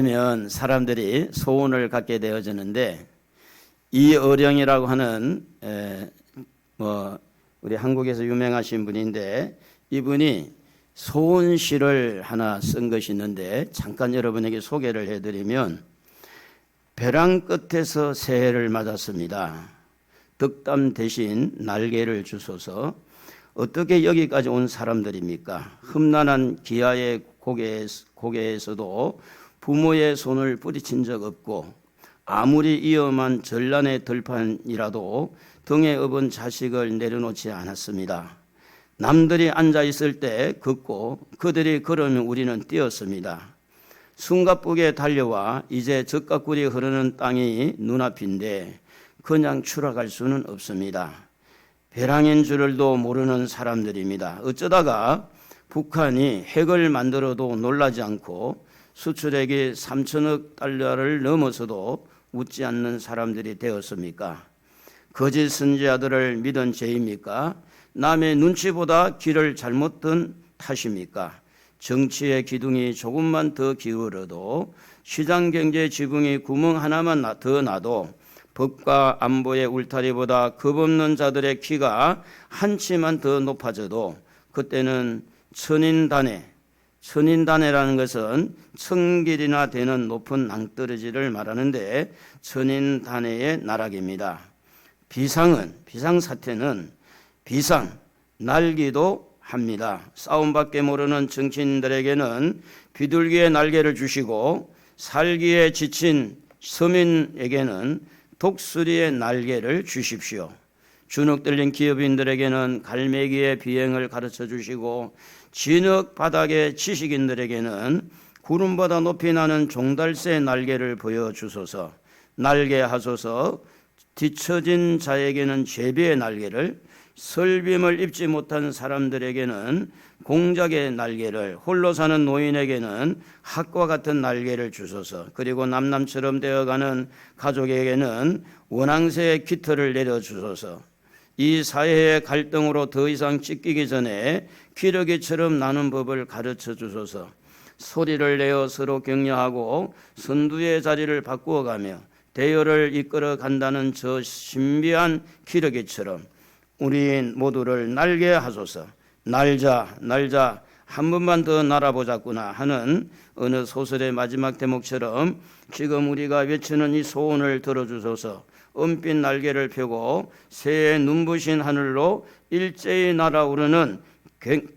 면 사람들이 소원을 갖게 되어지는데 이어령이라고 하는 우리 한국에서 유명하신 분인데 이분이 소원시를 하나 쓴 것이 있는데 잠깐 여러분에게 소개를 해드리면 벼랑 끝에서 새해를 맞았습니다. 덕담 대신 날개를 주소서. 어떻게 여기까지 온 사람들입니까? 험난한 기아의 고개에서도 부모의 손을 뿌리친 적 없고 아무리 위험한 전란의 들판이라도 등에 업은 자식을 내려놓지 않았습니다. 남들이 앉아 있을 때 걷고 그들이 걸으면 우리는 뛰었습니다. 숨가쁘게 달려와 이제 젖과 꿀이 흐르는 땅이 눈앞인데 그냥 추락할 수는 없습니다. 벼랑인 줄도 모르는 사람들입니다. 어쩌다가 북한이 핵을 만들어도 놀라지 않고 수출액이 3천억 달러를 넘어서도 웃지 않는 사람들이 되었습니까? 거짓 선지자들을 믿은 죄입니까? 남의 눈치보다 길을 잘못 든 탓입니까? 정치의 기둥이 조금만 더 기울어도 시장경제 지붕이 구멍 하나만 더 나도 법과 안보의 울타리보다 겁없는 자들의 키가 한치만 더 높아져도 그때는 천인단해라는 것은 천길이나 되는 높은 낭떠러지를 말하는데 천인단해의 나락입니다. 비상사태는 날기도 합니다. 싸움밖에 모르는 정치인들에게는 비둘기의 날개를 주시고 살기에 지친 서민에게는 독수리의 날개를 주십시오. 주눅 들린 기업인들에게는 갈매기의 비행을 가르쳐 주시고 진흙 바닥의 지식인들에게는 구름보다 높이 나는 종달새 날개를 보여주소서. 날개하소서. 뒤처진 자에게는 제비의 날개를, 설빔을 입지 못한 사람들에게는 공작의 날개를, 홀로 사는 노인에게는 학과 같은 날개를 주소서. 그리고 남남처럼 되어가는 가족에게는 원앙새의 깃털을 내려주소서. 이 사회의 갈등으로 더 이상 찢기기 전에 기러기처럼 나눈 법을 가르쳐 주소서. 소리를 내어 서로 격려하고 선두의 자리를 바꾸어가며 대열을 이끌어 간다는 저 신비한 기러기처럼 우리 모두를 날게 하소서. 날자 한 번만 더 날아보자꾸나 하는 어느 소설의 마지막 대목처럼 지금 우리가 외치는 이 소원을 들어주소서. 은빛 날개를 펴고 새해 눈부신 하늘로 일제히 날아오르는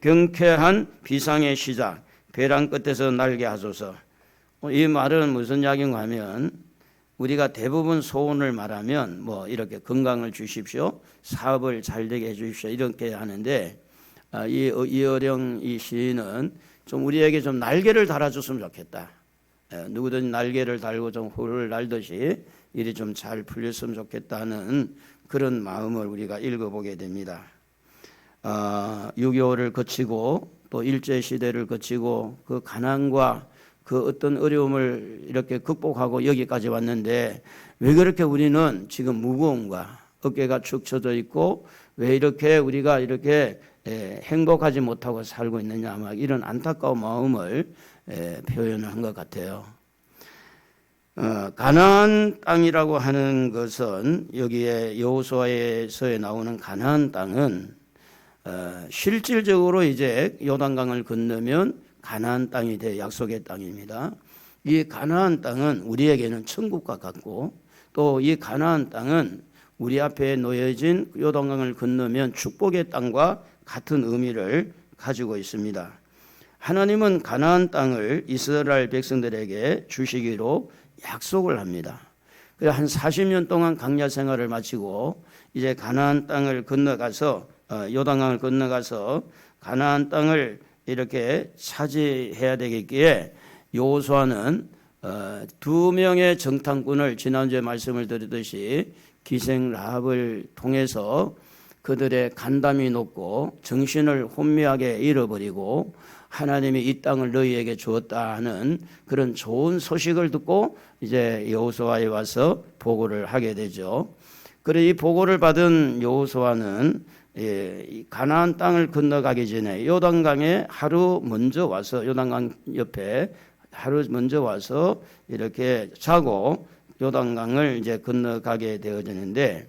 경쾌한 비상의 시작, 벼랑 끝에서 날게 하소서. 이 말은 무슨 이야기인가 하면 우리가 대부분 소원을 말하면 이렇게 건강을 주십시오, 사업을 잘 되게 해주십시오 이렇게 하는데 이어령 이 시인은 좀 우리에게 좀 날개를 달아줬으면 좋겠다. 누구든 날개를 달고 좀 홀을 날듯이 일이 좀 잘 풀렸으면 좋겠다는 그런 마음을 우리가 읽어보게 됩니다. 6.25를 거치고 또 일제시대를 거치고 그 가난과 그 어떤 어려움을 이렇게 극복하고 여기까지 왔는데 왜 그렇게 우리는 지금 무거운가, 어깨가 축 처져 있고 왜 이렇게 우리가 이렇게 행복하지 못하고 살고 있느냐, 막 이런 안타까운 마음을 표현을 한 것 같아요. 가나안 땅이라고 하는 것은 여기에 여호수아서에 나오는 가나안 땅은 실질적으로 이제 요단강을 건너면 가나안 땅이 돼 약속의 땅입니다. 이 가나안 땅은 우리에게는 천국과 같고 또 이 가나안 땅은 우리 앞에 놓여진 요단강을 건너면 축복의 땅과 같은 의미를 가지고 있습니다. 하나님은 가나안 땅을 이스라엘 백성들에게 주시기로 약속을 합니다. 그래서 한 40년 동안 광야 생활을 마치고 이제 가나안 땅을 건너가서 요단강을 건너가서 가나안 땅을 이렇게 차지해야 되겠기에 여호수아는 2명의 정탐꾼을 지난주에 말씀을 드리듯이 기생 라합을 통해서 그들의 간담이 높고 정신을 혼미하게 잃어버리고 하나님이 이 땅을 너희에게 주었다 하는 그런 좋은 소식을 듣고 이제 여호수아에 와서 보고를 하게 되죠. 그래 이 보고를 받은 여호수아는 가나안 땅을 건너가기 전에 요단강에 하루 먼저 와서 요단강 옆에 하루 먼저 와서 이렇게 자고 요단강을 이제 건너가게 되어지는데,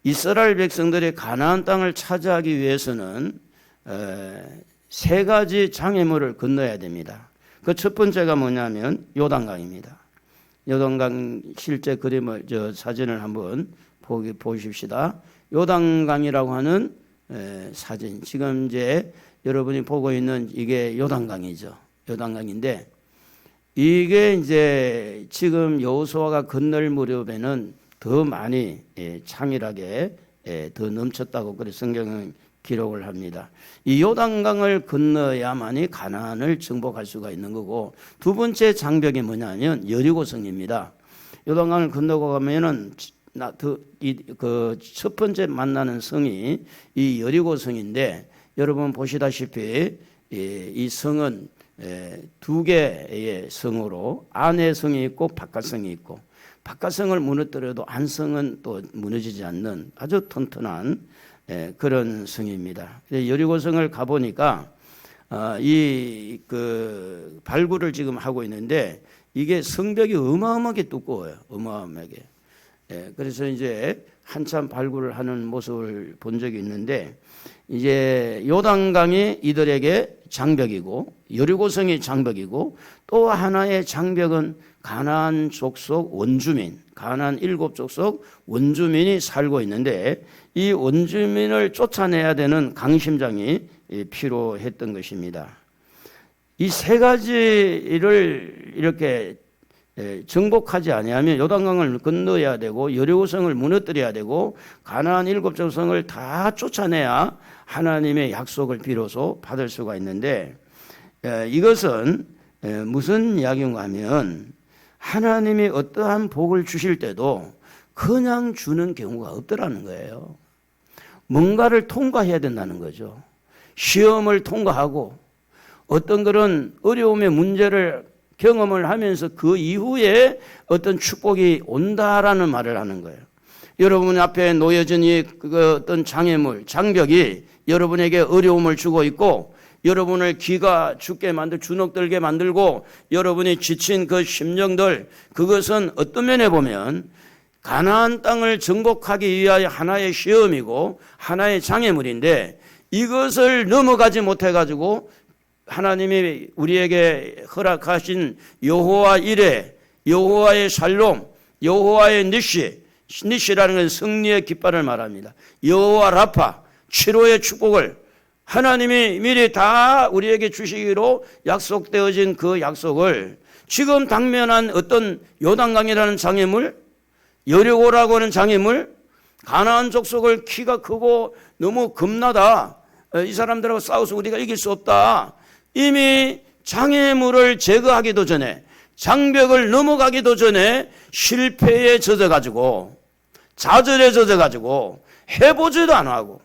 이스라엘 백성들이 가나안 땅을 차지하기 위해서는 세 가지 장애물을 건너야 됩니다. 그 첫 번째가 뭐냐면 요단강입니다. 요단강 실제 그림을 사진을 한번 보십시다. 요단강이라고 하는 사진, 지금 이제 여러분이 보고 있는 이게 요단강이죠. 요단강인데, 이게 이제 지금 여호수아가 건널 무렵에는 더 많이 창일하게 더 넘쳤다고 그래 성경은 기록을 합니다. 이 요단강을 건너야만이 가나안을 정복할 수가 있는 거고, 두 번째 장벽이 뭐냐면 여리고성입니다. 요단강을 건너고 가면은 그 첫 번째 만나는 성이 이 여리고성인데, 여러분 보시다시피 이 성은 두 개의 성으로 안의 성이 있고 바깥 성이 있고, 바깥성을 무너뜨려도 안성은 또 무너지지 않는 아주 튼튼한 그런 성입니다. 여리고성을 가보니까 이 그 발굴을 지금 하고 있는데, 이게 성벽이 어마어마하게 두꺼워요. 어마어마하게. 그래서 이제 한참 발굴을 하는 모습을 본 적이 있는데, 이제 요단강이 이들에게 장벽이고 여리고성이 장벽이고, 또 하나의 장벽은 가나안 족속 원주민, 가나안 7족속 원주민이 살고 있는데, 이 원주민을 쫓아내야 되는 강심장이 필요했던 것입니다. 이 세 가지를 이렇게 정복하지 아니하면 요단강을 건너야 되고 여리고성을 무너뜨려야 되고 가나안 7족성을 다 쫓아내야 하나님의 약속을 비로소 받을 수가 있는데, 이것은 무슨 이야기인가 하면, 하나님이 어떠한 복을 주실 때도 그냥 주는 경우가 없더라는 거예요. 뭔가를 통과해야 된다는 거죠. 시험을 통과하고 어떤 그런 어려움의 문제를 경험을 하면서 그 이후에 어떤 축복이 온다라는 말을 하는 거예요. 여러분 앞에 놓여진 이 어떤 장애물, 장벽이 여러분에게 어려움을 주고 있고, 여러분을 기가 죽게 만들, 주눅들게 만들고 여러분이 지친 그 심령들, 그것은 어떤 면에 보면 가나안 땅을 정복하기 위하여 하나의 시험이고 하나의 장애물인데, 이것을 넘어가지 못해가지고 하나님이 우리에게 허락하신 여호와 이레, 여호와의 샬롬, 여호와의 니시라는 건 승리의 깃발을 말합니다. 여호와 라파, 치료의 축복을 하나님이 미리 다 우리에게 주시기로 약속되어진 그 약속을 지금 당면한 어떤 요단강이라는 장애물, 여리고라고 하는 장애물, 가나안 족속을 키가 크고 너무 겁나다, 이 사람들하고 싸워서 우리가 이길 수 없다, 이미 장애물을 제거하기도 전에, 장벽을 넘어가기도 전에 실패에 젖어가지고, 좌절에 젖어가지고 해보지도 안 하고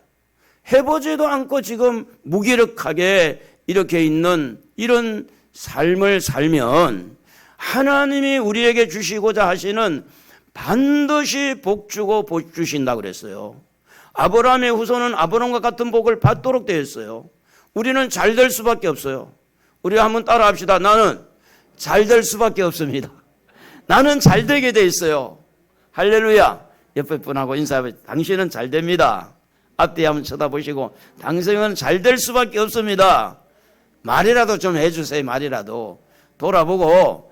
해보지도 않고 지금 무기력하게 이렇게 있는 이런 삶을 살면, 하나님이 우리에게 주시고자 하시는 반드시 복 주고 복 주신다고 그랬어요. 아브라함의 후손은 아브라함과 같은 복을 받도록 되어 있어요. 우리는 잘 될 수밖에 없어요. 우리 한번 따라 합시다. 나는 잘 될 수밖에 없습니다. 나는 잘 되게 돼 있어요. 할렐루야. 옆에 분하고 인사해. 당신은 잘 됩니다. 앞뒤 한번 쳐다보시고, 당신은 잘 될 수밖에 없습니다. 말이라도 좀 해주세요. 말이라도 돌아보고,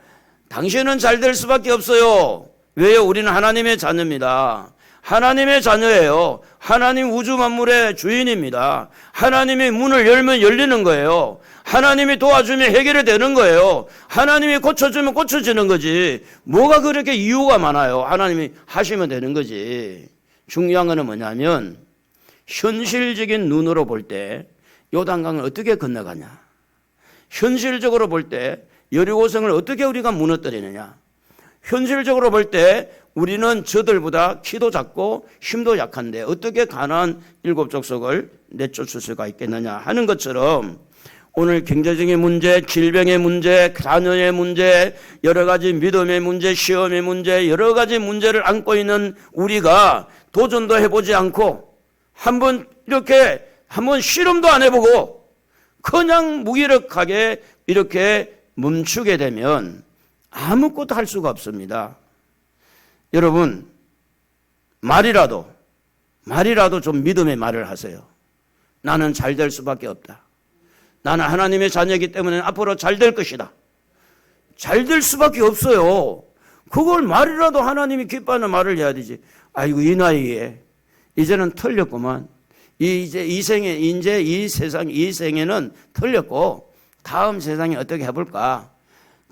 당신은 잘 될 수밖에 없어요. 왜요? 우리는 하나님의 자녀입니다. 하나님의 자녀예요. 하나님 우주 만물의 주인입니다. 하나님이 문을 열면 열리는 거예요. 하나님이 도와주면 해결이 되는 거예요. 하나님이 고쳐주면 고쳐지는 거지. 뭐가 그렇게 이유가 많아요. 하나님이 하시면 되는 거지. 중요한 거는 뭐냐면, 현실적인 눈으로 볼 때 요단강을 어떻게 건너가냐, 현실적으로 볼 때 여리고성을 어떻게 우리가 무너뜨리느냐, 현실적으로 볼 때 우리는 저들보다 키도 작고 힘도 약한데 어떻게 가나안 7족속을 내쫓을 수가 있겠느냐 하는 것처럼, 오늘 경제적인 문제, 질병의 문제, 자녀의 문제, 여러 가지 믿음의 문제, 시험의 문제, 여러 가지 문제를 안고 있는 우리가 도전도 해보지 않고 한번 실험도 안 해보고 그냥 무기력하게 이렇게 멈추게 되면 아무것도 할 수가 없습니다. 여러분, 말이라도 좀 믿음의 말을 하세요. 나는 잘 될 수밖에 없다. 나는 하나님의 자녀이기 때문에 앞으로 잘 될 것이다. 잘 될 수밖에 없어요. 그걸 말이라도 하나님이 기뻐하는 말을 해야 되지. 아이고, 이 나이에 이제는 털렸구만. 이제 이 생에는 털렸고 다음 세상에 어떻게 해볼까?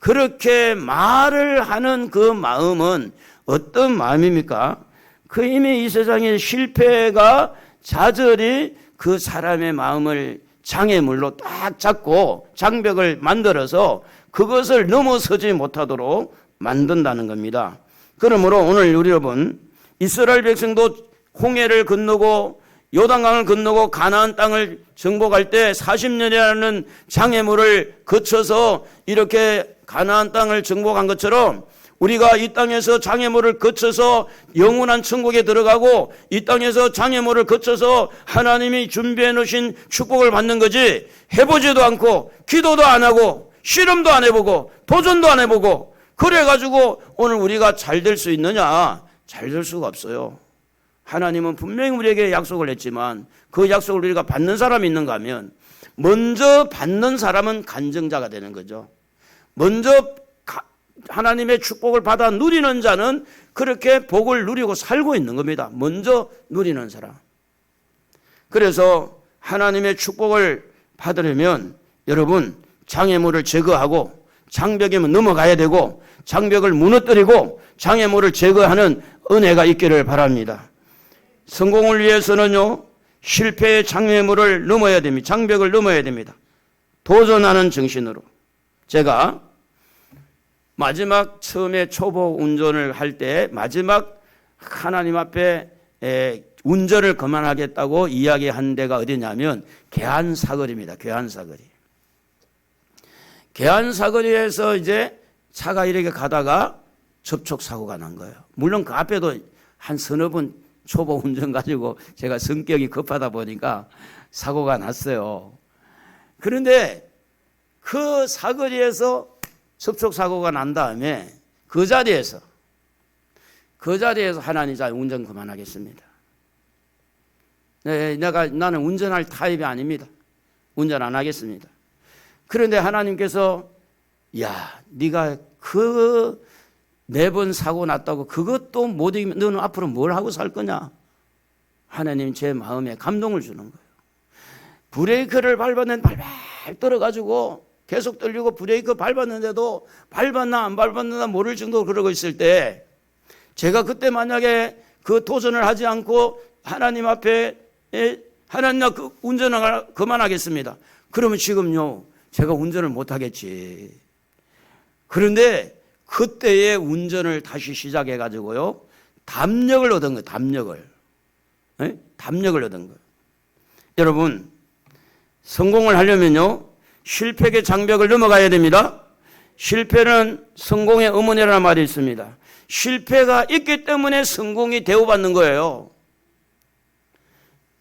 그렇게 말을 하는 그 마음은 어떤 마음입니까? 그 이미 이 세상의 실패가 좌절이 그 사람의 마음을 장애물로 딱 잡고 장벽을 만들어서 그것을 넘어서지 못하도록 만든다는 겁니다. 그러므로 오늘 우리 여러분, 이스라엘 백성도 홍해를 건너고 요단강을 건너고 가나안 땅을 정복할 때 40년이라는 장애물을 거쳐서 이렇게 가나안 땅을 정복한 것처럼 우리가 이 땅에서 장애물을 거쳐서 영원한 천국에 들어가고 이 땅에서 장애물을 거쳐서 하나님이 준비해 놓으신 축복을 받는 거지, 해보지도 않고 기도도 안 하고 실험도 안 해보고 도전도 안 해보고 그래가지고 오늘 우리가 잘 될 수 있느냐? 잘 될 수가 없어요. 하나님은 분명히 우리에게 약속을 했지만 그 약속을 우리가 받는 사람이 있는가 하면 먼저 받는 사람은 간증자가 되는 거죠. 먼저 하나님의 축복을 받아 누리는 자는 그렇게 복을 누리고 살고 있는 겁니다. 먼저 누리는 사람. 그래서 하나님의 축복을 받으려면 여러분, 장애물을 제거하고 장벽이면 넘어가야 되고 장벽을 무너뜨리고 장애물을 제거하는 은혜가 있기를 바랍니다. 성공을 위해서는요, 실패의 장애물을 넘어야 됩니다. 장벽을 넘어야 됩니다. 도전하는 정신으로. 제가 마지막 처음에 초보 운전을 할 때 마지막 하나님 앞에 운전을 그만하겠다고 이야기한 데가 어디냐면 계안사거리입니다. 계안사거리. 계안사거리에서 이제 차가 이렇게 가다가 접촉사고가 난 거예요. 물론 그 앞에도 한 서너 번 초보 운전 가지고 제가 성격이 급하다 보니까 사고가 났어요. 그런데 그 사거리에서 접촉사고가 난 다음에 그 자리에서 하나님, 자, 운전 그만하겠습니다. 네, 나는 운전할 타입이 아닙니다. 운전 안 하겠습니다. 그런데 하나님께서, 야, 네가 그 매번 사고 났다고 그것도 못 이기면 너는 앞으로 뭘 하고 살 거냐? 하나님 제 마음에 감동을 주는 거예요. 브레이크를 밟았는데 발발 떨어가지고 계속 떨리고 브레이크 밟았는데도 밟았나 안 밟았나 모를 정도로 그러고 있을 때 제가 그때 만약에 그 도전을 하지 않고 하나님 앞에 하나님 나 그 운전을 그만하겠습니다. 그러면 지금요 제가 운전을 못 하겠지. 그런데 그때의 운전을 다시 시작해 가지고요 담력을 얻은 거예요. 담력을. 네? 담력을 얻은 거예요. 여러분, 성공을 하려면요 실패의 장벽을 넘어가야 됩니다. 실패는 성공의 어머니라는 말이 있습니다. 실패가 있기 때문에 성공이 대우받는 거예요.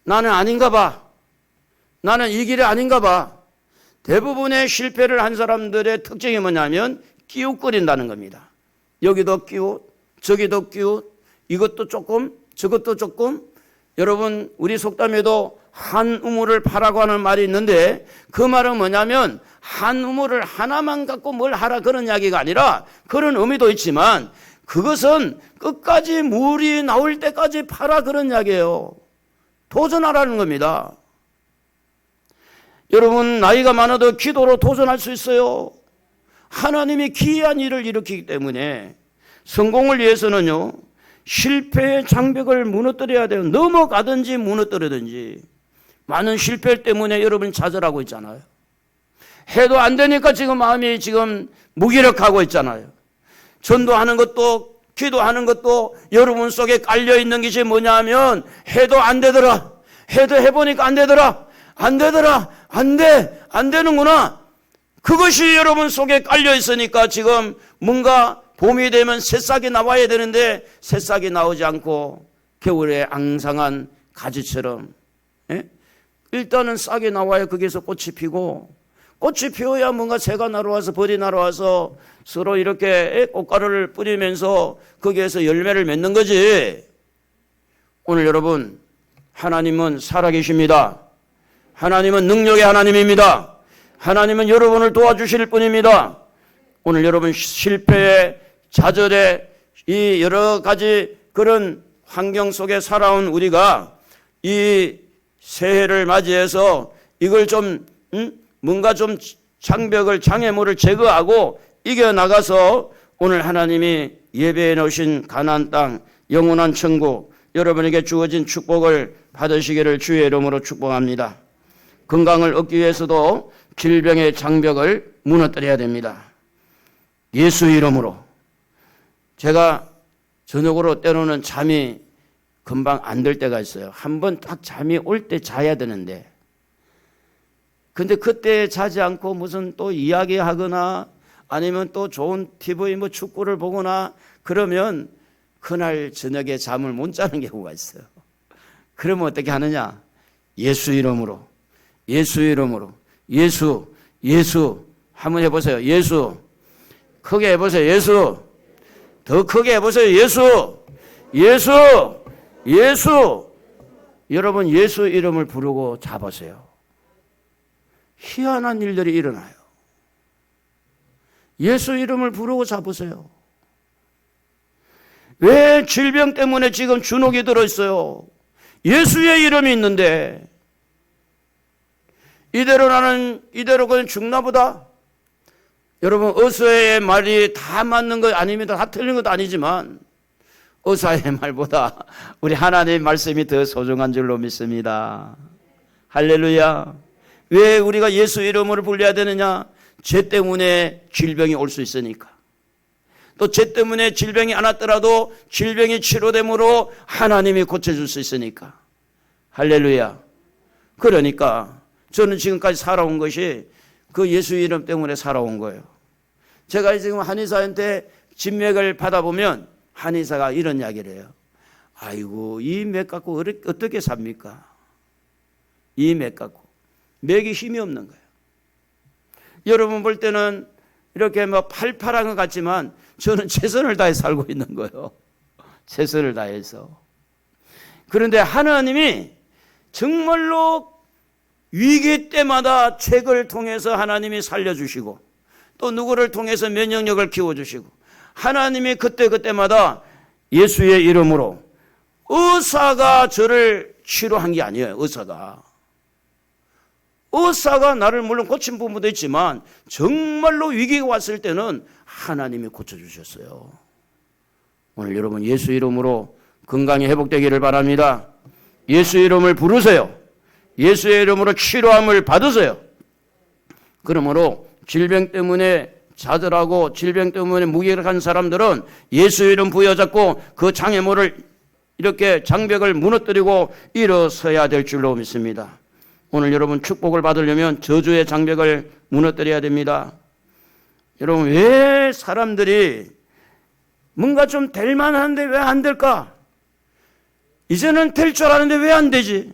나는 아닌가 봐. 나는 이 길이 아닌가 봐. 대부분의 실패를 한 사람들의 특징이 뭐냐면 끼웃거린다는 겁니다. 여기도 끼웃, 저기도 끼웃, 이것도 조금, 저것도 조금. 여러분, 우리 속담에도 한 우물을 파라고 하는 말이 있는데 그 말은 뭐냐면 한 우물을 하나만 갖고 뭘 하라 그런 이야기가 아니라 그런 의미도 있지만 그것은 끝까지 물이 나올 때까지 파라 그런 이야기예요. 도전하라는 겁니다. 여러분, 나이가 많아도 기도로 도전할 수 있어요. 하나님이 기이한 일을 일으키기 때문에 성공을 위해서는요 실패의 장벽을 무너뜨려야 돼요. 넘어가든지 무너뜨리든지. 많은 실패 때문에 여러분 좌절하고 있잖아요. 해도 안 되니까 지금 마음이 지금 무기력하고 있잖아요. 전도하는 것도 기도하는 것도 여러분 속에 깔려있는 것이 뭐냐면 해도 안 되더라. 해도 해보니까 안 되더라. 안 되더라. 안 돼. 안 되는구나. 그것이 여러분 속에 깔려있으니까 지금 뭔가 봄이 되면 새싹이 나와야 되는데 새싹이 나오지 않고 겨울에 앙상한 가지처럼 일단은 싹이 나와야 거기서 꽃이 피고 꽃이 피어야 뭔가 새가 날아와서 벌이 날아와서 서로 이렇게 꽃가루를 뿌리면서 거기에서 열매를 맺는 거지. 오늘 여러분, 하나님은 살아계십니다. 하나님은 능력의 하나님입니다. 하나님은 여러분을 도와주실 분입니다. 오늘 여러분 실패에, 좌절에, 이 여러 가지 그런 환경 속에 살아온 우리가 이 새해를 맞이해서 이걸 좀 뭔가 좀 장벽을, 장애물을 제거하고 이겨나가서 오늘 하나님이 예배해 놓으신 가나안 땅, 영원한 천국, 여러분에게 주어진 축복을 받으시기를 주의 이름으로 축복합니다. 건강을 얻기 위해서도 질병의 장벽을 무너뜨려야 됩니다. 예수 이름으로. 제가 저녁으로 때로는 잠이 금방 안 들 때가 있어요. 한번 딱 잠이 올 때 자야 되는데, 근데 그때 자지 않고 무슨 또 이야기하거나 아니면 또 좋은 TV 뭐 축구를 보거나 그러면 그날 저녁에 잠을 못 자는 경우가 있어요. 그러면 어떻게 하느냐? 예수 이름으로, 예수 이름으로, 예수, 예수 한번 해보세요. 예수. 크게 해보세요. 예수. 더 크게 해보세요. 예수. 예수. 예수. 여러분 예수 이름을 부르고 잡으세요. 희한한 일들이 일어나요. 예수 이름을 부르고 잡으세요. 왜 질병 때문에 지금 주눅이 들어있어요? 예수의 이름이 있는데 이대로 그냥 죽나 보다. 여러분 의사의 말이 다 맞는 것 아닙니다. 다 틀린 것도 아니지만 의사의 말보다 우리 하나님의 말씀이 더 소중한 줄로 믿습니다. 할렐루야. 왜 우리가 예수 이름을 불려야 되느냐? 죄 때문에 질병이 올 수 있으니까. 또 죄 때문에 질병이 안 왔더라도 질병이 치료됨으로 하나님이 고쳐줄 수 있으니까. 할렐루야. 그러니까 저는 지금까지 살아온 것이 그 예수 이름 때문에 살아온 거예요. 제가 지금 한의사한테 진맥을 받아보면 한의사가 이런 이야기를 해요. 아이고 이 맥 갖고 어떻게 삽니까? 이 맥 갖고. 맥이 힘이 없는 거예요. 여러분 볼 때는 이렇게 뭐 팔팔한 것 같지만 저는 최선을 다해 살고 있는 거예요. 최선을 다해서. 그런데 하나님이 정말로 위기 때마다 책을 통해서 하나님이 살려주시고 또 누구를 통해서 면역력을 키워주시고 하나님이 그때마다 예수의 이름으로 의사가 저를 치료한 게 아니에요. 의사가 나를 물론 고친 부분도 있지만 정말로 위기가 왔을 때는 하나님이 고쳐주셨어요. 오늘 여러분 예수 이름으로 건강이 회복되기를 바랍니다. 예수 이름을 부르세요. 예수의 이름으로 치료함을 받으세요. 그러므로 질병 때문에 좌절하고 질병 때문에 무기력한 사람들은 예수 이름 부여잡고 그 장애물을 이렇게 장벽을 무너뜨리고 일어서야 될 줄로 믿습니다. 오늘 여러분 축복을 받으려면 저주의 장벽을 무너뜨려야 됩니다. 여러분 왜 사람들이 뭔가 좀 될 만한데 왜 안 될까? 이제는 될 줄 아는데 왜 안 되지?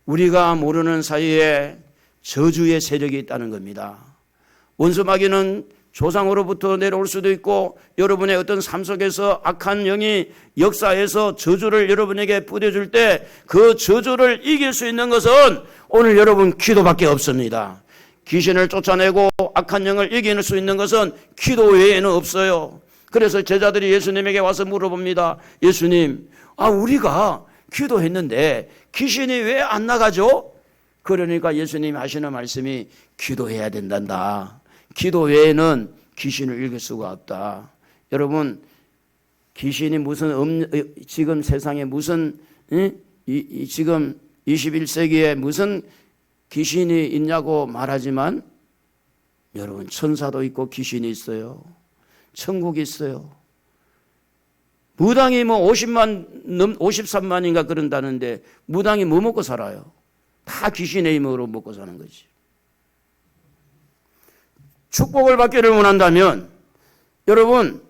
우리가 모르는 사이에 저주의 세력이 있다는 겁니다. 원수마귀는 조상으로부터 내려올 수도 있고 여러분의 어떤 삶 속에서 악한 영이 역사해서 저주를 여러분에게 뿌려줄 때 그 저주를 이길 수 있는 것은 오늘 여러분 기도밖에 없습니다. 귀신을 쫓아내고 악한 영을 이길 수 있는 것은 기도 외에는 없어요. 그래서 제자들이 예수님에게 와서 물어봅니다. 예수님, 우리가 기도했는데 귀신이 왜 안 나가죠? 그러니까 예수님이 하시는 말씀이 기도해야 된단다. 기도 외에는 귀신을 이길 수가 없다. 여러분 귀신이 지금 세상에 무슨 지금 21세기에 무슨 귀신이 있냐고 말하지만 여러분 천사도 있고 귀신이 있어요. 천국이 있어요. 무당이 53만인가 그런다는데 무당이 뭐 먹고 살아요? 다 귀신의 힘으로 먹고 사는 거지. 축복을 받기를 원한다면 여러분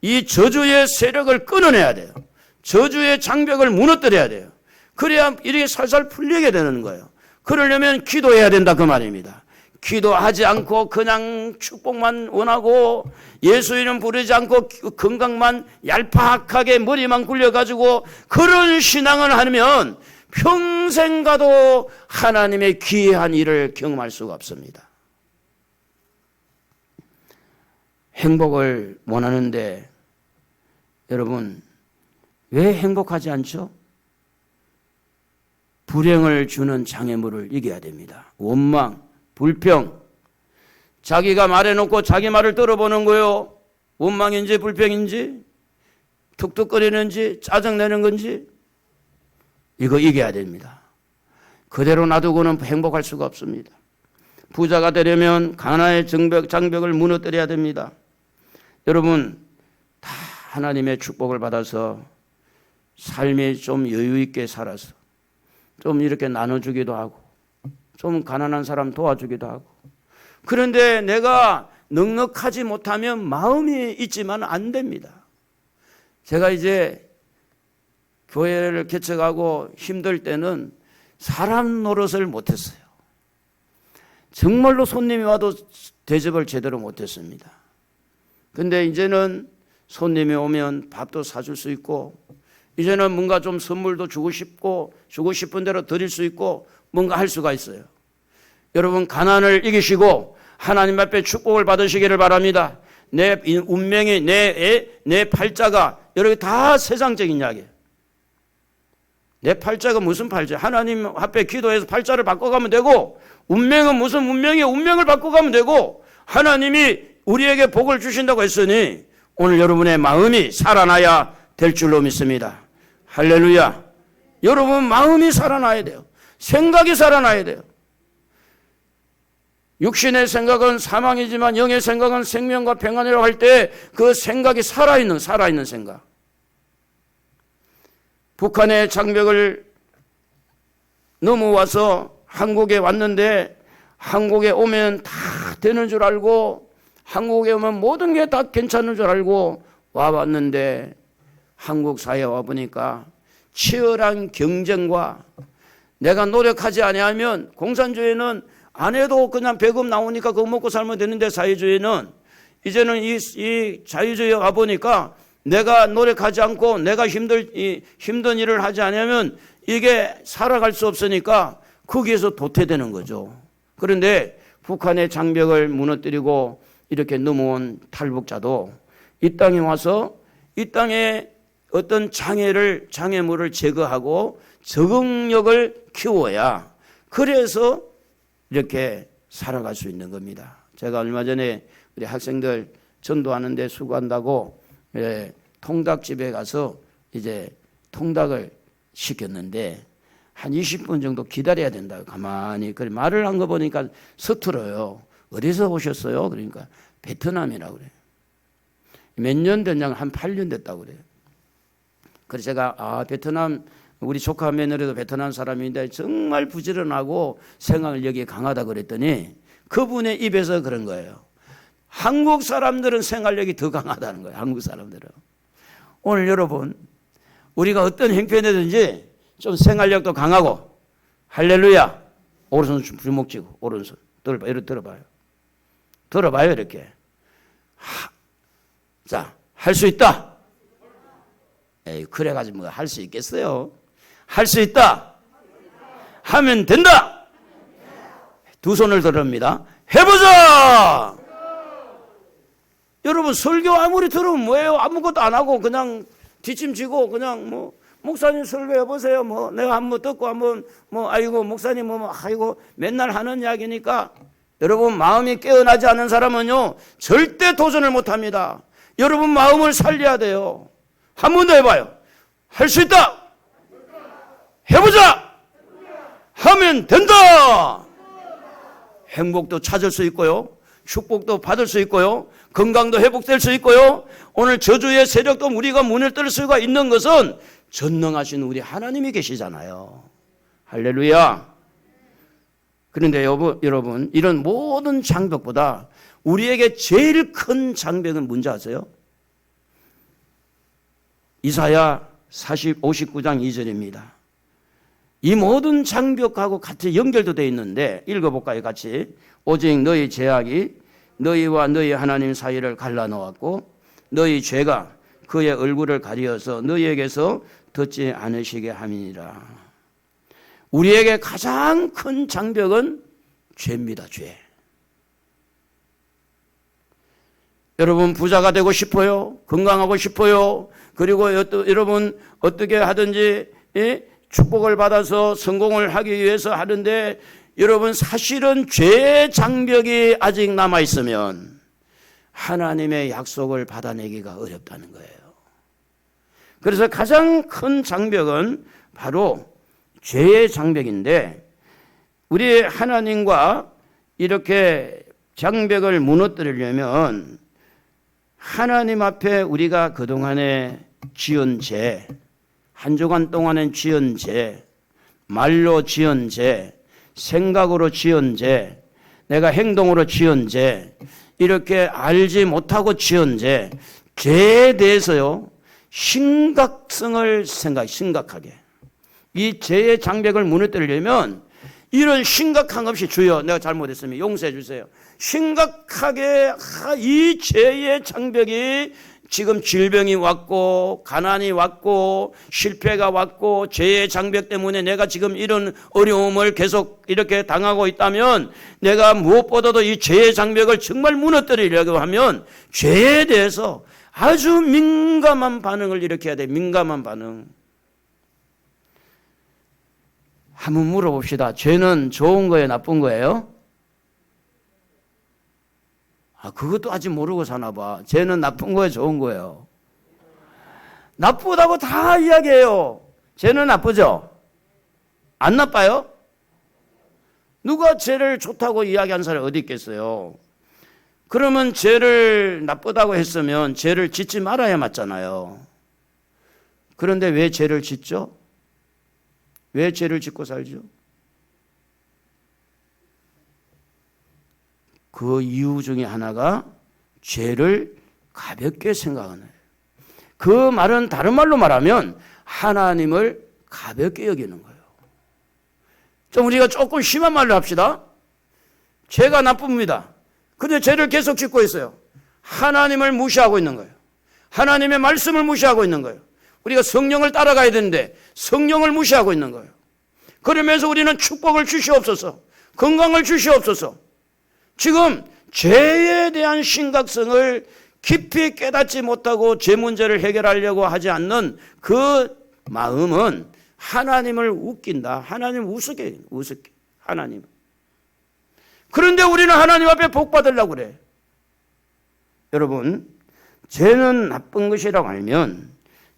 이 저주의 세력을 끊어내야 돼요. 저주의 장벽을 무너뜨려야 돼요. 그래야 이렇게 살살 풀리게 되는 거예요. 그러려면 기도해야 된다 그 말입니다. 기도하지 않고 그냥 축복만 원하고 예수 이름 부르지 않고 건강만 얄팍하게 머리만 굴려가지고 그런 신앙을 하면 평생 가도 하나님의 기이한 일을 경험할 수가 없습니다. 행복을 원하는데 여러분 왜 행복하지 않죠? 불행을 주는 장애물을 이겨야 됩니다. 원망, 불평, 자기가 말해놓고 자기 말을 들어보는 거요. 원망인지 불평인지 툭툭거리는지 짜증내는 건지 이거 이겨야 됩니다. 그대로 놔두고는 행복할 수가 없습니다. 부자가 되려면 가나의 장벽을 무너뜨려야 됩니다. 여러분 다 하나님의 축복을 받아서 삶이 좀 여유 있게 살아서 좀 이렇게 나눠주기도 하고 좀 가난한 사람 도와주기도 하고 그런데 내가 넉넉하지 못하면 마음이 있지만 안 됩니다. 제가 이제 교회를 개척하고 힘들 때는 사람 노릇을 못했어요. 정말로 손님이 와도 대접을 제대로 못했습니다. 근데 이제는 손님이 오면 밥도 사줄 수 있고 이제는 뭔가 좀 선물도 주고 싶고 주고 싶은 대로 드릴 수 있고 뭔가 할 수가 있어요. 여러분 가난을 이기시고 하나님 앞에 축복을 받으시기를 바랍니다. 내 운명이 내 팔자가 여러분 다 세상적인 이야기예요. 내 팔자가 무슨 팔자? 하나님 앞에 기도해서 팔자를 바꿔가면 되고 운명은 무슨 운명이에요? 운명을 바꿔가면 되고 하나님이 우리에게 복을 주신다고 했으니 오늘 여러분의 마음이 살아나야 될 줄로 믿습니다. 할렐루야. 여러분 마음이 살아나야 돼요. 생각이 살아나야 돼요. 육신의 생각은 사망이지만 영의 생각은 생명과 평안이라고 할 때 그 생각이 살아있는 생각. 북한의 장벽을 넘어와서 한국에 왔는데 한국에 오면 다 되는 줄 알고 한국에 오면 모든 게 다 괜찮은 줄 알고 와봤는데 한국 사회에 와보니까 치열한 경쟁과 내가 노력하지 아니하면 공산주의는 안 해도 그냥 배급 나오니까 그거 먹고 살면 되는데 사회주의는 이제는 이 자유주의에 와보니까 내가 노력하지 않고 내가 힘든 일을 하지 않으면 이게 살아갈 수 없으니까 거기에서 도태되는 거죠. 그런데 북한의 장벽을 무너뜨리고 이렇게 넘어온 탈북자도 이 땅에 와서 이 땅에 어떤 장애물을 제거하고 적응력을 키워야 그래서 이렇게 살아갈 수 있는 겁니다. 제가 얼마 전에 우리 학생들 전도하는데 수고한다고 통닭집에 가서 이제 통닭을 시켰는데 한 20분 정도 기다려야 된다. 가만히 그래 말을 한 거 보니까 서툴어요. 어디서 오셨어요? 그러니까 베트남이라고 그래요. 몇 년 됐냐? 한 8년 됐다고 그래요. 그래서 제가 베트남 우리 조카 며느리도 베트남 사람인데 정말 부지런하고 생활력이 강하다 그랬더니 그분의 입에서 그런 거예요. 한국 사람들은 생활력이 더 강하다는 거예요. 한국 사람들은. 오늘 여러분 우리가 어떤 형편이든지 좀 생활력도 강하고 할렐루야. 오른손 주먹 쥐고 오른손 이렇게 들어봐요 이렇게. 자, 할 수 있다. 에이, 그래가지고 뭐 할 수 있겠어요? 할 수 있다. 하면 된다. 두 손을 들읍니다. 해보자. 여러분 설교 아무리 들으면 뭐예요? 아무것도 안 하고 그냥 뒷짐지고 그냥 뭐 목사님 설교해 보세요. 뭐 내가 한번 듣고 한번 뭐 아이고 목사님 아이고 맨날 하는 이야기니까 여러분 마음이 깨어나지 않은 사람은요 절대 도전을 못합니다. 여러분 마음을 살려야 돼요. 한 번 더 해봐요. 할 수 있다. 해보자. 하면 된다. 행복도 찾을 수 있고요. 축복도 받을 수 있고요. 건강도 회복될 수 있고요. 오늘 저주의 세력도 우리가 문을 뜰 수가 있는 것은 전능하신 우리 하나님이 계시잖아요. 할렐루야. 그런데 여러분 이런 모든 장벽보다 우리에게 제일 큰 장벽은 뭔지 아세요? 이사야 59장 2절입니다. 이 모든 장벽하고 같이 연결도 되어 있는데 읽어볼까요? 같이. 오직 너희 죄악이 너희와 너희 하나님 사이를 갈라놓았고 너희 죄가 그의 얼굴을 가리어서 너희에게서 듣지 않으시게 함이니라. 우리에게 가장 큰 장벽은 죄입니다. 죄. 여러분 부자가 되고 싶어요? 건강하고 싶어요? 그리고 여러분 어떻게 하든지 축복을 받아서 성공을 하기 위해서 하는데 여러분 사실은 죄의 장벽이 아직 남아있으면 하나님의 약속을 받아내기가 어렵다는 거예요. 그래서 가장 큰 장벽은 바로 죄의 장벽인데 우리 하나님과 이렇게 장벽을 무너뜨리려면 하나님 앞에 우리가 그동안에 지은 죄, 한 주간 동안에 지은 죄, 말로 지은 죄, 생각으로 지은 죄, 내가 행동으로 지은 죄, 이렇게 알지 못하고 지은 죄, 죄에 대해서요 심각성을 심각하게 이 죄의 장벽을 무너뜨리려면 이런 심각함 없이 주여 내가 잘못했으면 용서해 주세요. 심각하게 이 죄의 장벽이 지금 질병이 왔고 가난이 왔고 실패가 왔고 죄의 장벽 때문에 내가 지금 이런 어려움을 계속 이렇게 당하고 있다면 내가 무엇보다도 이 죄의 장벽을 정말 무너뜨리려고 하면 죄에 대해서 아주 민감한 반응을 일으켜야 돼. 민감한 반응. 한번 물어봅시다. 죄는 좋은 거예요? 나쁜 거예요? 그것도 아직 모르고 사나 봐. 죄는 나쁜 거예요? 좋은 거예요? 나쁘다고 다 이야기해요. 죄는 나쁘죠? 안 나빠요? 누가 죄를 좋다고 이야기한 사람이 어디 있겠어요? 그러면 죄를 나쁘다고 했으면 죄를 짓지 말아야 맞잖아요. 그런데 왜 죄를 짓죠? 왜 죄를 짓고 살죠? 그 이유 중에 하나가 죄를 가볍게 생각하는 거예요. 그 말은 다른 말로 말하면 하나님을 가볍게 여기는 거예요. 좀 우리가 조금 심한 말로 합시다. 죄가 나쁩니다. 근데 죄를 계속 짓고 있어요. 하나님을 무시하고 있는 거예요. 하나님의 말씀을 무시하고 있는 거예요. 우리가 성령을 따라가야 되는데 성령을 무시하고 있는 거예요. 그러면서 우리는 축복을 주시옵소서, 건강을 주시옵소서. 지금 죄에 대한 심각성을 깊이 깨닫지 못하고 죄 문제를 해결하려고 하지 않는 그 마음은 하나님을 웃긴다. 하나님 우습게 하나님. 그런데 우리는 하나님 앞에 복 받으려고 그래. 여러분, 죄는 나쁜 것이라고 알면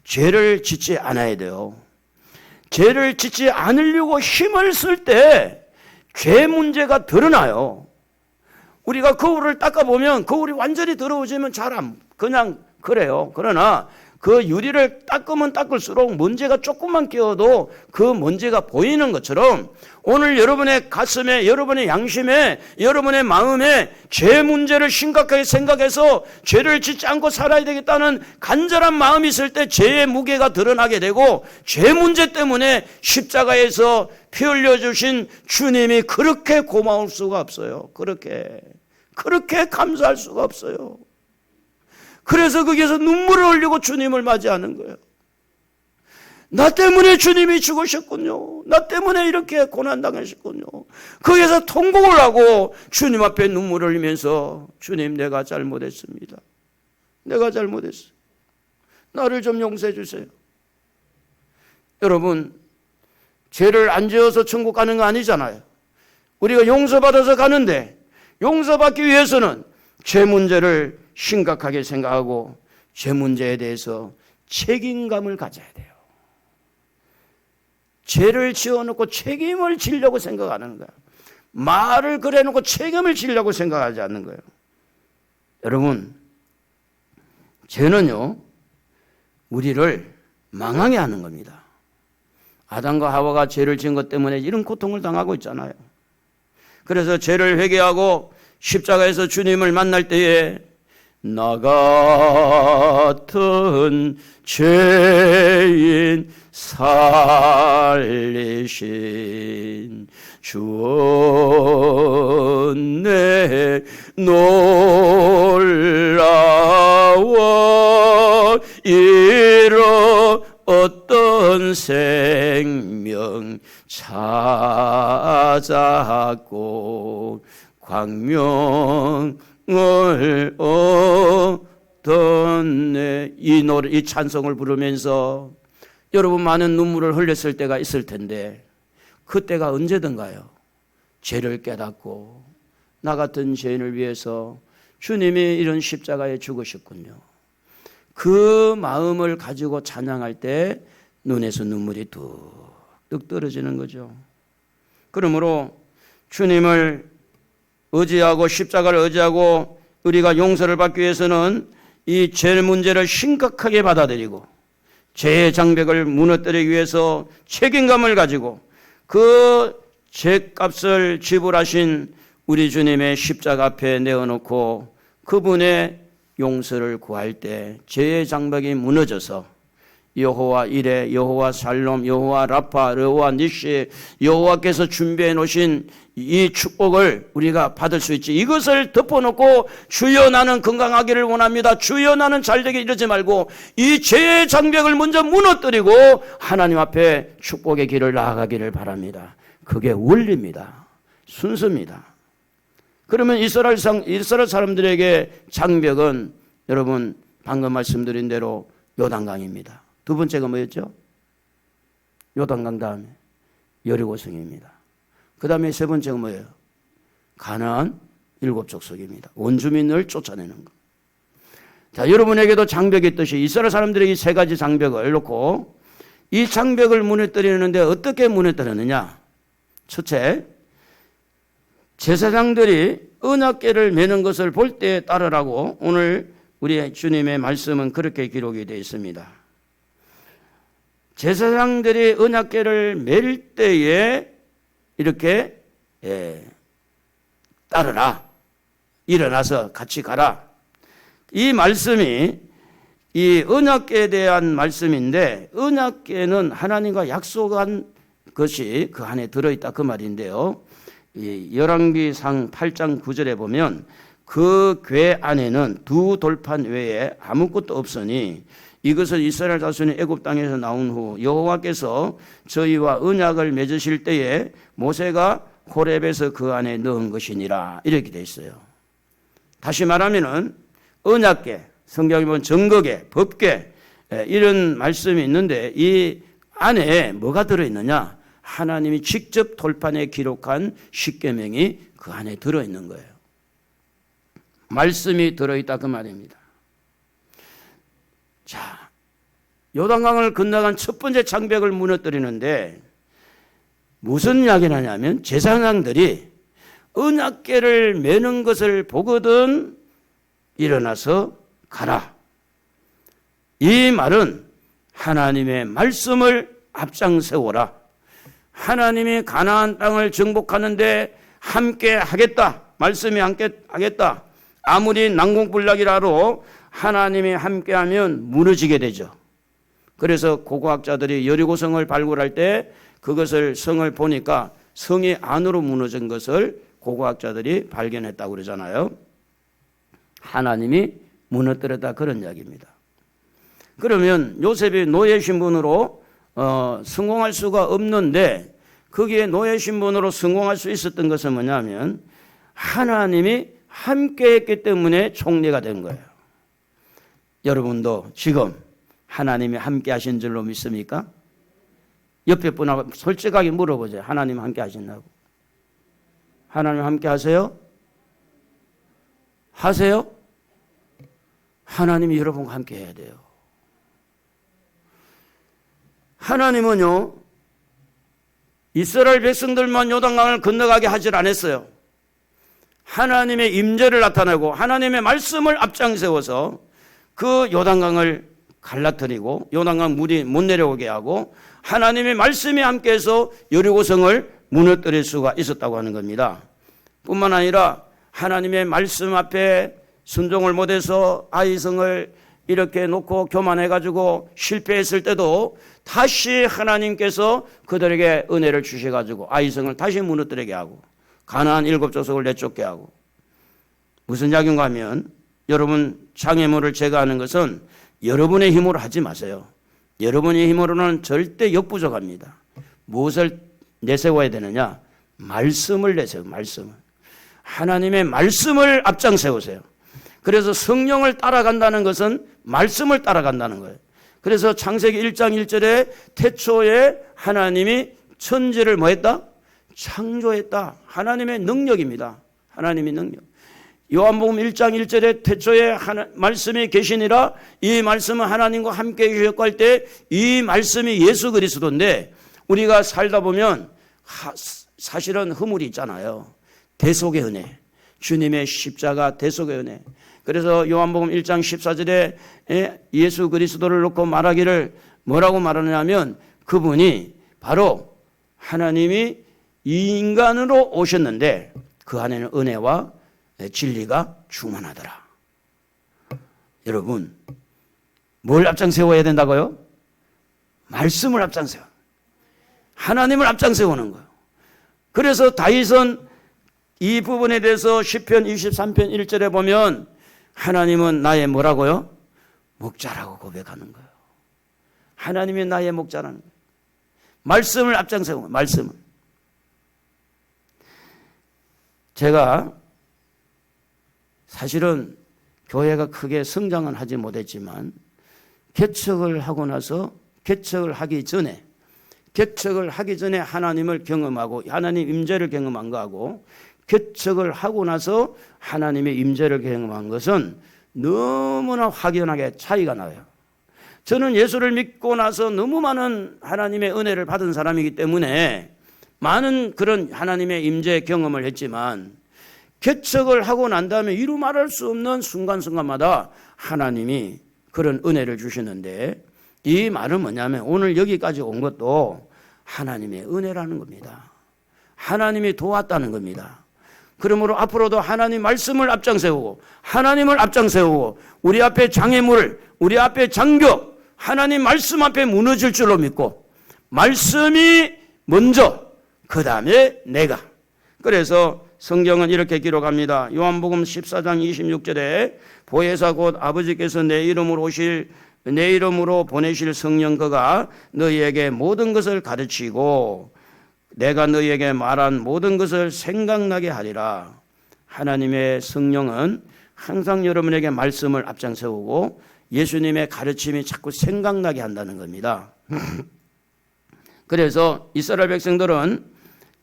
죄를 짓지 않아야 돼요. 죄를 짓지 않으려고 힘을 쓸 때 죄 문제가 드러나요. 우리가 거울을 닦아보면 거울이 완전히 더러워지면 그냥 그래요. 그러나 그 유리를 닦으면 닦을수록 먼지가 조금만 끼어도 그 먼지가 보이는 것처럼 오늘 여러분의 가슴에, 여러분의 양심에, 여러분의 마음에 죄 문제를 심각하게 생각해서 죄를 짓지 않고 살아야 되겠다는 간절한 마음이 있을 때 죄의 무게가 드러나게 되고 죄 문제 때문에 십자가에서 피 흘려주신 주님이 그렇게 고마울 수가 없어요. 그렇게 감사할 수가 없어요. 그래서 거기에서 눈물을 흘리고 주님을 맞이하는 거예요. 나 때문에 주님이 죽으셨군요. 나 때문에 이렇게 고난당하셨군요. 거기에서 통곡을 하고 주님 앞에 눈물을 흘리면서 주님 내가 잘못했습니다. 내가 잘못했어요. 나를 좀 용서해 주세요. 여러분, 죄를 안 지어서 천국 가는 거 아니잖아요. 우리가 용서받아서 가는데 용서받기 위해서는 죄 문제를 심각하게 생각하고 죄 문제에 대해서 책임감을 가져야 돼요. 죄를 지어놓고 책임을 지려고 생각하는 거예요. 말을 그래놓고 책임을 지려고 생각하지 않는 거예요. 여러분, 죄는요 우리를 망하게 하는 겁니다. 아담과 하와가 죄를 지은 것 때문에 이런 고통을 당하고 있잖아요. 그래서 죄를 회개하고 십자가에서 주님을 만날 때에 나 같은 죄인 살리신 주은혜 놀라워 이로 어떤 생명 찾았고 광명을 얻었네. 이 노래, 이 찬송을 부르면서 여러분 많은 눈물을 흘렸을 때가 있을 텐데 그때가 언제든가요. 죄를 깨닫고 나 같은 죄인을 위해서 주님이 이런 십자가에 죽으셨군요. 그 마음을 가지고 찬양할 때 눈에서 눈물이 뚝뚝 떨어지는 거죠. 그러므로 주님을 의지하고 십자가를 의지하고 우리가 용서를 받기 위해서는 이 죄 문제를 심각하게 받아들이고 죄의 장벽을 무너뜨리기 위해서 책임감을 가지고 그 죄값을 지불하신 우리 주님의 십자가 앞에 내어놓고 그분의 용서를 구할 때 죄의 장벽이 무너져서 여호와 이레, 여호와 살롬, 여호와 라파, 여호와 니시, 여호와께서 준비해 놓으신 이 축복을 우리가 받을 수 있지. 이것을 덮어놓고 주여 나는 건강하기를 원합니다, 주여 나는 잘되게 이러지 말고 이 죄의 장벽을 먼저 무너뜨리고 하나님 앞에 축복의 길을 나아가기를 바랍니다. 그게 원리입니다. 순서입니다. 그러면 이스라엘 사람들에게 장벽은 여러분 방금 말씀드린 대로 요단강입니다. 두 번째가 뭐였죠? 요단강 다음에 여리고성입니다. 그 다음에 세 번째가 뭐예요? 가나안 7족속입니다. 원주민을 쫓아내는 것. 자, 여러분에게도 장벽이 있듯이 이스라엘 사람들에게 이 세 가지 장벽을 놓고 이 장벽을 무너뜨리는데 어떻게 무너뜨리느냐? 첫째, 제사장들이 언약궤를 매는 것을 볼 때 따르라고 오늘 우리 주님의 말씀은 그렇게 기록이 되어 있습니다. 제사장들이 언약궤를 맬 때에 이렇게 따르라, 일어나서 같이 가라. 이 말씀이 이 언약궤에 대한 말씀인데 언약궤는 하나님과 약속한 것이 그 안에 들어있다 그 말인데요. 이 열왕기상 8장 9절에 보면 그 궤 안에는 두 돌판 외에 아무것도 없으니 이것을 이스라엘 자손이 애굽 땅에서 나온 후 여호와께서 저희와 언약을 맺으실 때에 모세가 호렙에서 그 안에 넣은 것이니라 이렇게 돼 있어요. 다시 말하면은 언약궤, 성경에 보면 증거궤, 법궤 이런 말씀이 있는데 이 안에 뭐가 들어있느냐? 하나님이 직접 돌판에 기록한 십계명이 그 안에 들어있는 거예요. 말씀이 들어있다 그 말입니다. 자, 요단강을 건너간 첫 번째 장벽을 무너뜨리는데 무슨 이야기를 하냐면 제사장들이 언약궤를 매는 것을 보거든 일어나서 가라. 이 말은 하나님의 말씀을 앞장세워라. 하나님이 가나안 땅을 정복하는데 함께 하겠다. 말씀이 함께 하겠다. 아무리 난공불락이라도 하나님이 함께하면 무너지게 되죠. 그래서 고고학자들이 여리고성을 발굴할 때 그것을 성을 보니까 성이 안으로 무너진 것을 고고학자들이 발견했다고 그러잖아요. 하나님이 무너뜨렸다 그런 이야기입니다. 그러면 요셉이 노예 신분으로 성공할 수가 없는데 거기에 노예 신분으로 성공할 수 있었던 것은 뭐냐면 하나님이 함께했기 때문에 총리가 된 거예요. 여러분도 지금 하나님이 함께 하신 줄로 믿습니까? 옆에 분하고 솔직하게 물어보세요. 하나님 함께 하신다고. 하나님 함께 하세요? 하세요? 하나님이 여러분과 함께 해야 돼요. 하나님은요, 이스라엘 백성들만 요단강을 건너가게 하질 않았어요. 하나님의 임재를 나타내고 하나님의 말씀을 앞장세워서 그 요단강을 갈라뜨리고 요단강 물이 못 내려오게 하고 하나님의 말씀이 함께해서 여리고성을 무너뜨릴 수가 있었다고 하는 겁니다. 뿐만 아니라 하나님의 말씀 앞에 순종을 못해서 아이성을 이렇게 놓고 교만해가지고 실패했을 때도 다시 하나님께서 그들에게 은혜를 주셔가지고 아이성을 다시 무너뜨리게 하고 가나안 7족속을 내쫓게 하고. 무슨 이야기인가 하면 여러분, 장애물을 제거하는 것은 여러분의 힘으로 하지 마세요. 여러분의 힘으로는 절대 역부족합니다. 무엇을 내세워야 되느냐? 말씀을 내세워. 말씀을. 하나님의 말씀을 앞장 세우세요. 그래서 성령을 따라간다는 것은 말씀을 따라간다는 거예요. 그래서 창세기 1장 1절에 태초에 하나님이 천지를 뭐 했다? 창조했다. 하나님의 능력입니다. 하나님의 능력. 요한복음 1장 1절에 태초에 말씀이 계시니라. 이 말씀은 하나님과 함께 계셨고 할 때 이 말씀이 예수 그리스도인데, 우리가 살다 보면 사실은 허물이 있잖아요. 대속의 은혜, 주님의 십자가 대속의 은혜. 그래서 요한복음 1장 14절에 예수 그리스도를 놓고 말하기를 뭐라고 말하냐면, 그분이 바로 하나님이 이 인간으로 오셨는데 그 안에는 은혜와 진리가 충만하더라. 여러분, 뭘 앞장 세워야 된다고요? 말씀을 앞장 세워. 하나님을 앞장 세우는 거예요. 그래서 다윗은 이 부분에 대해서 시편 23편 1절에 보면 하나님은 나의 뭐라고요? 목자라고 고백하는 거예요. 하나님이 나의 목자라는 거예요. 말씀을 앞장 세우는 거예요. 말씀을. 제가 사실은 교회가 크게 성장은 하지 못했지만 개척을 하고 나서 개척을 하기 전에 하나님을 경험하고 하나님 임재를 경험한 거하고 개척을 하고 나서 하나님의 임재를 경험한 것은 너무나 확연하게 차이가 나요. 저는 예수를 믿고 나서 너무 많은 하나님의 은혜를 받은 사람이기 때문에 많은 그런 하나님의 임재 경험을 했지만, 개척을 하고 난 다음에 이루 말할 수 없는 순간순간마다 하나님이 그런 은혜를 주시는데, 이 말은 뭐냐면 오늘 여기까지 온 것도 하나님의 은혜라는 겁니다. 하나님이 도왔다는 겁니다. 그러므로 앞으로도 하나님 말씀을 앞장 세우고 하나님을 앞장 세우고 우리 앞에 장애물, 우리 앞에 장벽, 하나님 말씀 앞에 무너질 줄로 믿고 말씀이 먼저, 그 다음에 내가. 그래서 성경은 이렇게 기록합니다. 요한복음 14장 26절에 보혜사 곧 아버지께서 내 이름으로 보내실 성령 그가 너희에게 모든 것을 가르치고 내가 너희에게 말한 모든 것을 생각나게 하리라. 하나님의 성령은 항상 여러분에게 말씀을 앞장 세우고 예수님의 가르침이 자꾸 생각나게 한다는 겁니다. 그래서 이스라엘 백성들은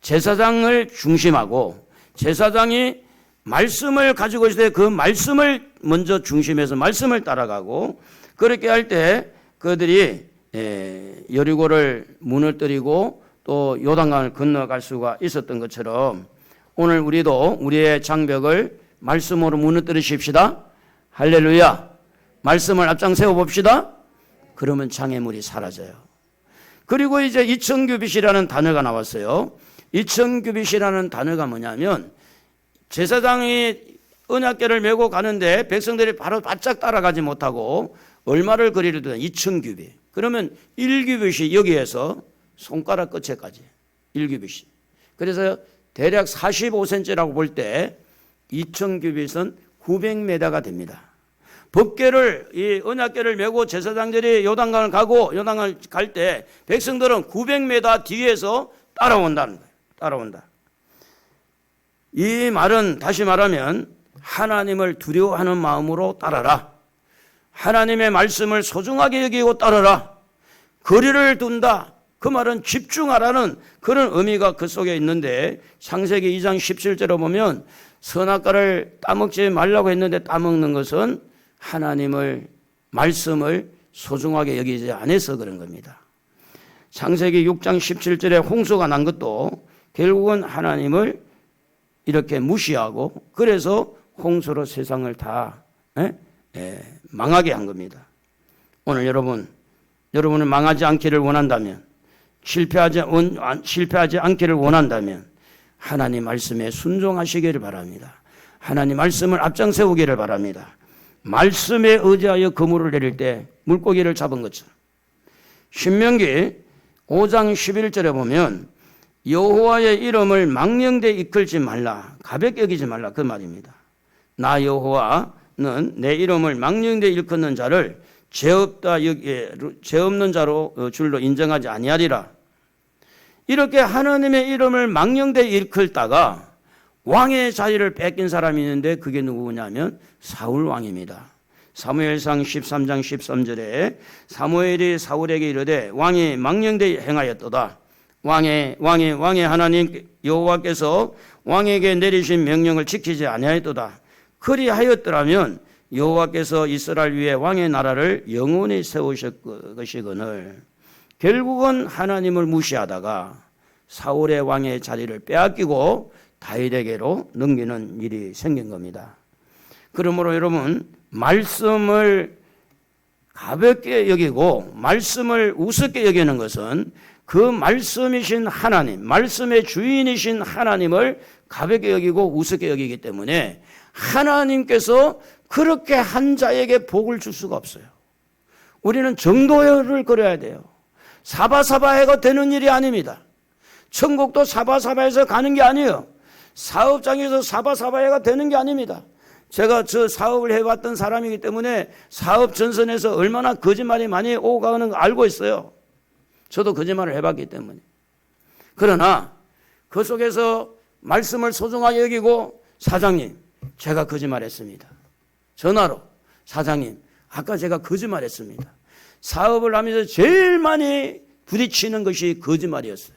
제사장을 중심하고 제사장이 말씀을 가지고 있을 때 그 말씀을 먼저 중심해서 말씀을 따라가고, 그렇게 할 때 그들이 여리고를 무너뜨리고 또 요단강을 건너갈 수가 있었던 것처럼 오늘 우리도 우리의 장벽을 말씀으로 무너뜨리십시다. 할렐루야. 말씀을 앞장 세워봅시다. 그러면 장애물이 사라져요. 그리고 이제 이천규빗이라는 단어가 나왔어요. 이천규빗이라는 단어가 뭐냐면, 제사장이 언약궤를 메고 가는데 백성들이 바로 바짝 따라가지 못하고 얼마를 거리를 두냐? 2,000규빗. 그러면 1규빗이 여기에서 손가락 끝에까지 1규빗이. 그래서 대략 45cm라고 볼 때 2,000규빗은 900m가 됩니다. 법궤를, 이 언약궤를 메고 제사장들이 요단강을 가고 요단강을 갈 때 백성들은 900m 뒤에서 따라온다는 거예요. 따라온다. 이 말은 다시 말하면 하나님을 두려워하는 마음으로 따라라. 하나님의 말씀을 소중하게 여기고 따라라. 거리를 둔다. 그 말은 집중하라는 그런 의미가 그 속에 있는데, 창세기 2장 17절에 보면 선악과를 따먹지 말라고 했는데 따먹는 것은 하나님을 말씀을 소중하게 여기지 않아서 그런 겁니다. 창세기 6장 17절에 홍수가 난 것도 결국은 하나님을 이렇게 무시하고, 그래서 홍수로 세상을 다 망하게 한 겁니다. 오늘 여러분은 망하지 않기를 원한다면, 실패하지 않기를 원한다면 하나님 말씀에 순종하시기를 바랍니다. 하나님 말씀을 앞장 세우기를 바랍니다. 말씀에 의지하여 그물을 내릴 때 물고기를 잡은 것처럼. 신명기 5장 11절에 보면 여호와의 이름을 망령되이 이끌지 말라, 가볍게 여기지 말라, 그 말입니다. 나 여호와는 내 이름을 망령되이 일컫는 자를 죄 없는 자로 줄로 인정하지 아니하리라. 이렇게 하나님의 이름을 망령되이 일컬다가 왕의 자리를 뺏긴 사람이 있는데 그게 누구냐면 사울 왕입니다. 사무엘상 13장 13절에 사무엘이 사울에게 이르되 왕이 망령되이 행하였도다. 왕의 하나님 여호와께서 왕에게 내리신 명령을 지키지 아니하였도다. 그리하였더라면 여호와께서 이스라엘 위에 왕의 나라를 영원히 세우실 것이거늘. 결국은 하나님을 무시하다가 사울의 왕의 자리를 빼앗기고 다윗에게로 넘기는 일이 생긴 겁니다. 그러므로 여러분, 말씀을 가볍게 여기고 말씀을 우습게 여기는 것은 그 말씀이신 하나님, 말씀의 주인이신 하나님을 가볍게 여기고 우습게 여기기 때문에 하나님께서 그렇게 한 자에게 복을 줄 수가 없어요. 우리는 정도를 걸어야 돼요. 사바사바해가 되는 일이 아닙니다. 천국도 사바사바해서 가는 게 아니에요. 사업장에서 사바사바해가 되는 게 아닙니다. 제가 저 사업을 해봤던 사람이기 때문에 사업 전선에서 얼마나 거짓말이 많이 오고 가는 거 알고 있어요. 저도 거짓말을 해봤기 때문에. 그러나 그 속에서 말씀을 소중하게 여기고, 사장님, 제가 거짓말했습니다. 전화로, 사장님, 아까 제가 거짓말했습니다. 사업을 하면서 제일 많이 부딪히는 것이 거짓말이었어요.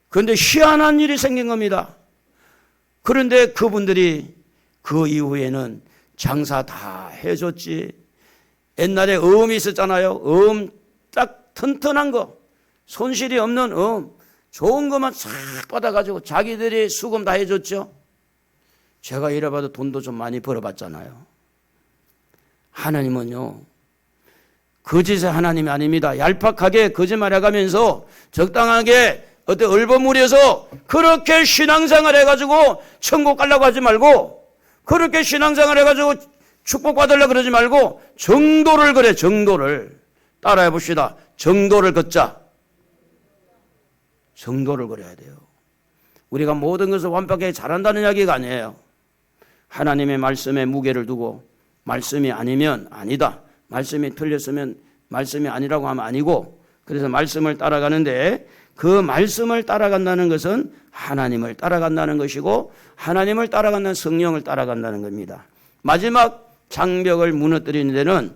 그런데 희한한 일이 생긴 겁니다. 그런데 그분들이 그 이후에는 장사 다 해줬지. 옛날에 어음이 있었잖아요. 어음 딱 튼튼한 거, 손실이 없는 어음, 좋은 것만 싹 받아가지고 자기들이 수금 다 해줬죠. 제가 이래봐도 돈도 좀 많이 벌어봤잖아요. 하나님은요, 거짓의 하나님이 아닙니다. 얄팍하게 거짓말해가면서 적당하게 어때 얼버무려서 그렇게 신앙생활 해가지고 천국 가려고 하지 말고, 그렇게 신앙생활 해가지고 축복받으려고 그러지 말고 정도를 그래. 정도를 따라해 봅시다. 정도를 걷자. 정도를 걸어야 돼요. 우리가 모든 것을 완벽하게 잘한다는 이야기가 아니에요. 하나님의 말씀에 무게를 두고 말씀이 아니면 아니다, 말씀이 틀렸으면 말씀이 아니라고 하면 아니고, 그래서 말씀을 따라가는데 그 말씀을 따라간다는 것은 하나님을 따라간다는 것이고, 하나님을 따라간다는 성령을 따라간다는 겁니다. 마지막 장벽을 무너뜨리는 데는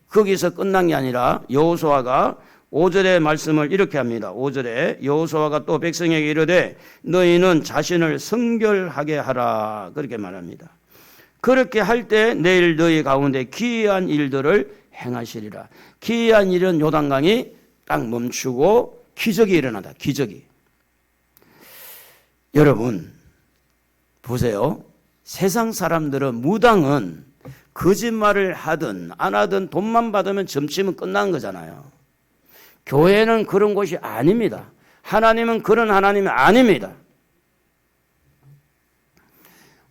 거기서 끝난 게 아니라 여호수아가 5절의 말씀을 이렇게 합니다. 5절에 여호수아가 또 백성에게 이르되 너희는 자신을 성결하게 하라, 그렇게 말합니다. 그렇게 할 때 내일 너희 가운데 기이한 일들을 행하시리라. 기이한 일은 요단강이 딱 멈추고 기적이 일어나다. 기적이. 여러분 보세요. 세상 사람들은 무당은 거짓말을 하든 안 하든 돈만 받으면 점치면 끝난 거잖아요. 교회는 그런 곳이 아닙니다. 하나님은 그런 하나님이 아닙니다.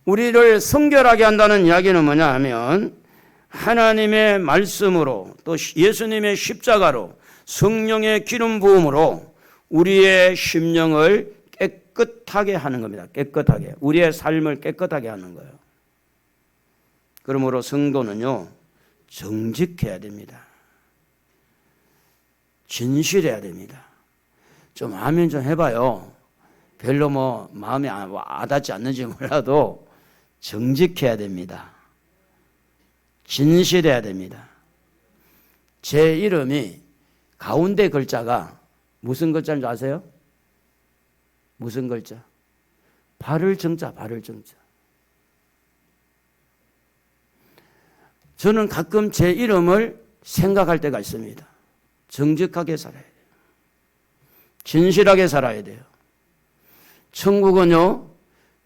우리를 성결하게 한다는 이야기는 뭐냐 하면 하나님의 말씀으로 또 예수님의 십자가로 성령의 기름 부음으로 우리의 심령을 깨끗하게 하는 겁니다. 깨끗하게. 우리의 삶을 깨끗하게 하는 거예요. 그러므로 성도는요, 정직해야 됩니다. 진실해야 됩니다. 좀 아멘 좀 해봐요. 별로 뭐 마음에 와닿지 않는지 몰라도 정직해야 됩니다. 진실해야 됩니다. 제 이름이 가운데 글자가 무슨 글자인 줄 아세요? 무슨 글자? 발을 정자, 발을 정자. 저는 가끔 제 이름을 생각할 때가 있습니다. 정직하게 살아야 돼요. 진실하게 살아야 돼요. 천국은요,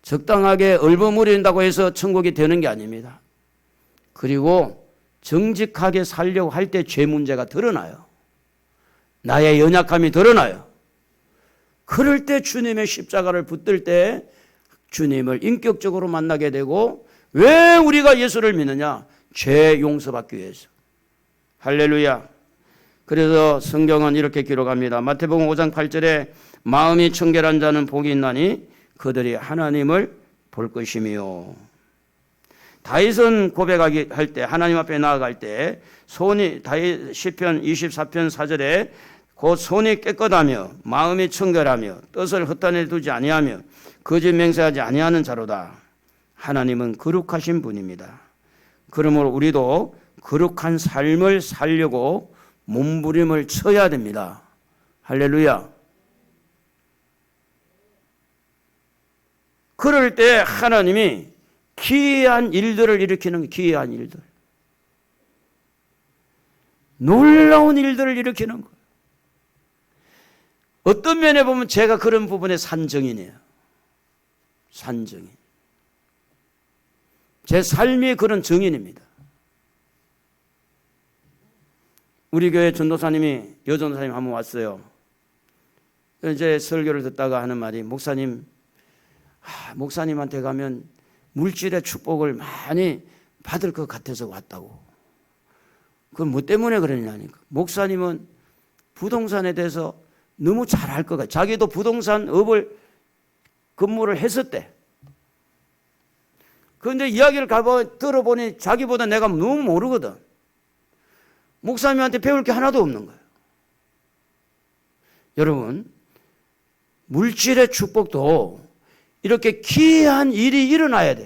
적당하게 얼버무린다고 해서 천국이 되는 게 아닙니다. 그리고 정직하게 살려고 할 때 죄 문제가 드러나요. 나의 연약함이 드러나요. 그럴 때 주님의 십자가를 붙들 때 주님을 인격적으로 만나게 되고, 왜 우리가 예수를 믿느냐? 죄 용서받기 위해서. 할렐루야. 그래서 성경은 이렇게 기록합니다. 마태복음 5장 8절에 마음이 청결한 자는 복이 있나니 그들이 하나님을 볼 것이며. 다윗은 고백할 때, 하나님 앞에 나아갈 때 다윗 시편 24편 4절에 곧 손이 깨끗하며 마음이 청결하며 뜻을 헛단에 두지 아니하며 거짓 맹세하지 아니하는 자로다. 하나님은 거룩하신 분입니다. 그러므로 우리도 거룩한 삶을 살려고 몸부림을 쳐야 됩니다. 할렐루야. 그럴 때 하나님이 기이한 일들을 일으키는, 기이한 일들, 놀라운 일들을 일으키는 거예요. 어떤 면에 보면 제가 그런 부분에 산증인이에요. 산증인. 제 삶이 그런 증인입니다. 우리 교회 전도사님이, 여전도사님 한번 왔어요. 이제 설교를 듣다가 하는 말이, 목사님한테 가면 물질의 축복을 많이 받을 것 같아서 왔다고. 그건 뭐 때문에 그러냐니까. 목사님은 부동산에 대해서 너무 잘 알 것 같아요. 자기도 부동산 업을 근무를 했었대. 그런데 이야기를 들어보니 자기보다 내가 너무 모르거든. 목사님한테 배울 게 하나도 없는 거예요. 여러분, 물질의 축복도 이렇게 기이한 일이 일어나야 돼.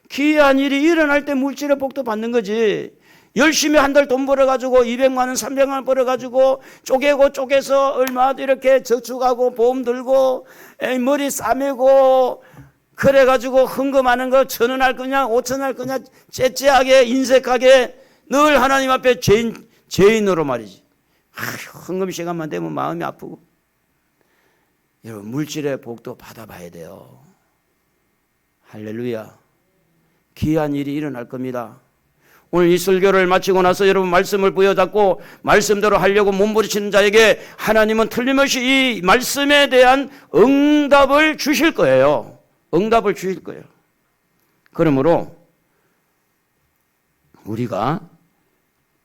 기이한 일이 일어날 때 물질의 복도 받는 거지. 열심히 한 달 돈 벌어가지고 200만 원, 300만 원 벌어가지고 쪼개서 얼마 이렇게 저축하고 보험 들고 머리 싸매고 그래가지고 헌금하는 거 1,000원 할 거냐 5,000원 할 거냐 째째하게 인색하게 늘 하나님 앞에 죄인으로 말이지. 헌금 시간만 되면 마음이 아프고. 여러분, 물질의 복도 받아봐야 돼요. 할렐루야. 귀한 일이 일어날 겁니다. 오늘 이 설교를 마치고 나서 여러분 말씀을 부여잡고 말씀대로 하려고 몸부림치는 자에게 하나님은 틀림없이 이 말씀에 대한 응답을 주실 거예요. 응답을 주실 거예요. 그러므로 우리가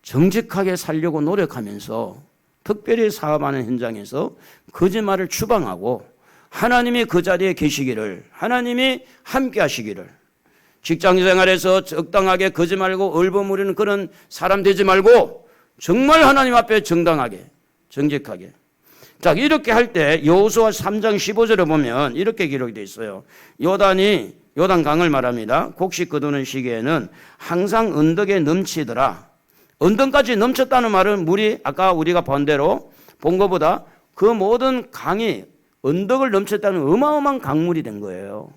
정직하게 살려고 노력하면서 특별히 사업하는 현장에서 거짓말을 추방하고 하나님이 그 자리에 계시기를, 하나님이 함께 하시기를, 직장생활에서 적당하게 거짓말하고 얼버무리는 그런 사람 되지 말고 정말 하나님 앞에 정당하게, 정직하게. 자, 이렇게 할 때 여호수아 3장 15절에 보면 이렇게 기록이 되어 있어요. 요단강을 말합니다. 곡식 거두는 시기에는 항상 언덕에 넘치더라. 언덕까지 넘쳤다는 말은 물이 아까 우리가 본 대로 본 것보다 그 모든 강이 언덕을 넘쳤다는 어마어마한 강물이 된 거예요.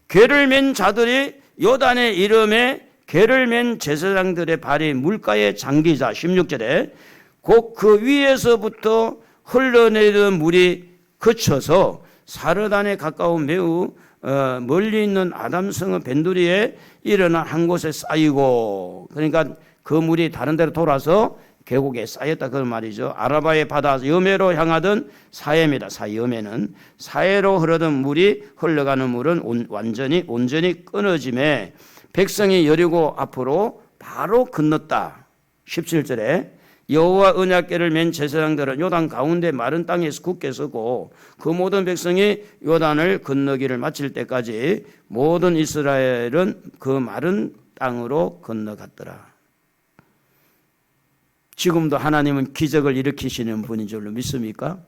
궤를 맨 자들이 요단의 이름에 궤를 맨 제사장들의 발이 물가에 잠기자 16절에 곧 그 위에서부터 흘러내리던 물이 그쳐서 사르단에 가까운 매우 멀리 있는 아담성의 벤두리에 일어나 한 곳에 쌓이고, 그러니까 그 물이 다른 데로 돌아서 계곡에 쌓였다 그 말이죠. 아라바의 바다 여매로 향하던 사해입니다. 여매는 사해로 흐르던 물이 흘러가는 물은 온전히 끊어짐에 백성이 여리고 앞으로 바로 건넜다. 17절에 여호와 언약궤를 맨 제사장들은 요단 가운데 마른 땅에서 굳게 서고 그 모든 백성이 요단을 건너기를 마칠 때까지 모든 이스라엘은 그 마른 땅으로 건너갔더라. 지금도 하나님은 기적을 일으키시는 분인 줄로 믿습니까?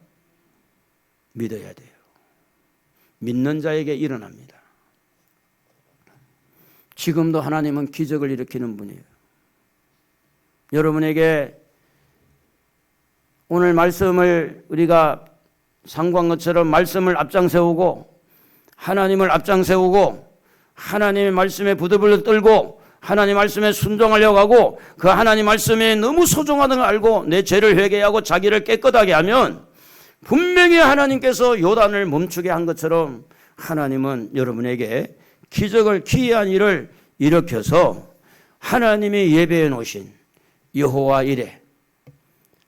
믿어야 돼요. 믿는 자에게 일어납니다. 지금도 하나님은 기적을 일으키는 분이에요. 여러분에게 오늘 말씀을 우리가 상고한 것처럼 말씀을 앞장세우고 하나님을 앞장세우고 하나님의 말씀에 부들부들 떨고 하나님 말씀에 순종하려고 하고 그 하나님 말씀이 너무 소중하다는 걸 알고 내 죄를 회개하고 자기를 깨끗하게 하면 분명히 하나님께서 요단을 멈추게 한 것처럼 하나님은 여러분에게 기적을, 기이한 일을 일으켜서 하나님이 예배해 놓으신 여호와 이레,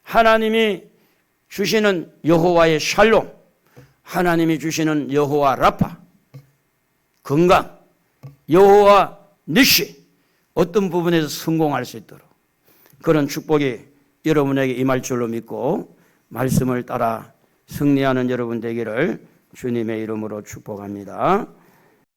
하나님이 주시는 여호와의 샬롬, 하나님이 주시는 여호와 라파, 건강, 여호와 니시 어떤 부분에서 성공할 수 있도록 그런 축복이 여러분에게 임할 줄로 믿고 말씀을 따라 승리하는 여러분 되기를 주님의 이름으로 축복합니다.